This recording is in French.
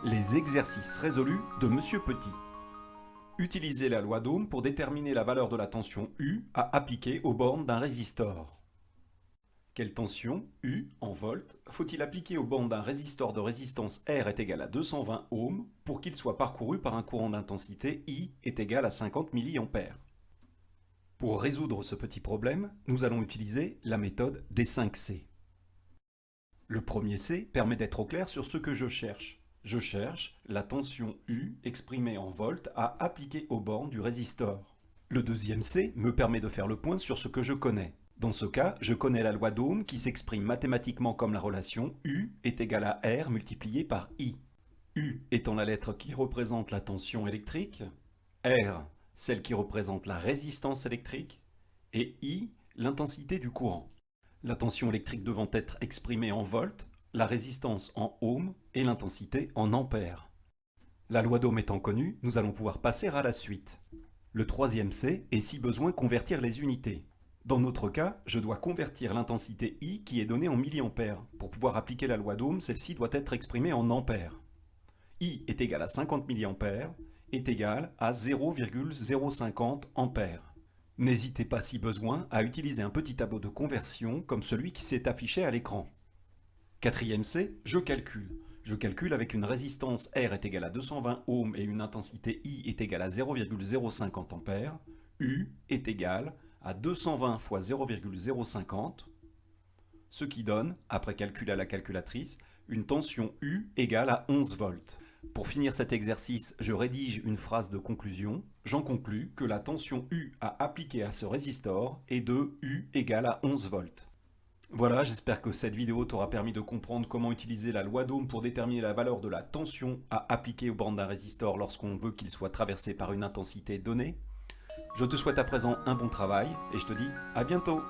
Les exercices résolus de Monsieur Petit. Utilisez la loi d'Ohm pour déterminer la valeur de la tension U à appliquer aux bornes d'un résistor. Quelle tension, U, en volts, faut-il appliquer aux bornes d'un résistor de résistance R est égal à 220 ohms pour qu'il soit parcouru par un courant d'intensité I est égal à 50 mA? Pour résoudre ce petit problème, nous allons utiliser la méthode des 5 C. Le premier C permet d'être au clair sur ce que je cherche. Je cherche la tension U exprimée en volts à appliquer aux bornes du résistor. Le deuxième C me permet de faire le point sur ce que je connais. Dans ce cas, je connais la loi d'Ohm qui s'exprime mathématiquement comme la relation U est égal à R multiplié par I. U étant la lettre qui représente la tension électrique, R celle qui représente la résistance électrique et I l'intensité du courant. La tension électrique devant être exprimée en volts, la résistance en ohms et l'intensité en ampères. La loi d'Ohm étant connue, nous allons pouvoir passer à la suite. Le troisième C est si besoin convertir les unités. Dans notre cas, je dois convertir l'intensité I qui est donnée en milliampères. Pour pouvoir appliquer la loi d'Ohm, celle-ci doit être exprimée en ampères. I est égal à 50 mA est égal à 0,050 ampères. N'hésitez pas si besoin à utiliser un petit tableau de conversion comme celui qui s'est affiché à l'écran. Quatrième C, je calcule. Je calcule avec une résistance R est égale à 220 ohms et une intensité I est égale à 0,050 ampères. U est égal à 220 fois 0,050, ce qui donne, après calcul à la calculatrice, une tension U égale à 11 volts. Pour finir cet exercice, je rédige une phrase de conclusion. J'en conclus que la tension U à appliquer à ce résistor est de U égale à 11 volts. Voilà, j'espère que cette vidéo t'aura permis de comprendre comment utiliser la loi d'Ohm pour déterminer la valeur de la tension à appliquer aux bornes d'un résistor lorsqu'on veut qu'il soit traversé par une intensité donnée. Je te souhaite à présent un bon travail et je te dis à bientôt.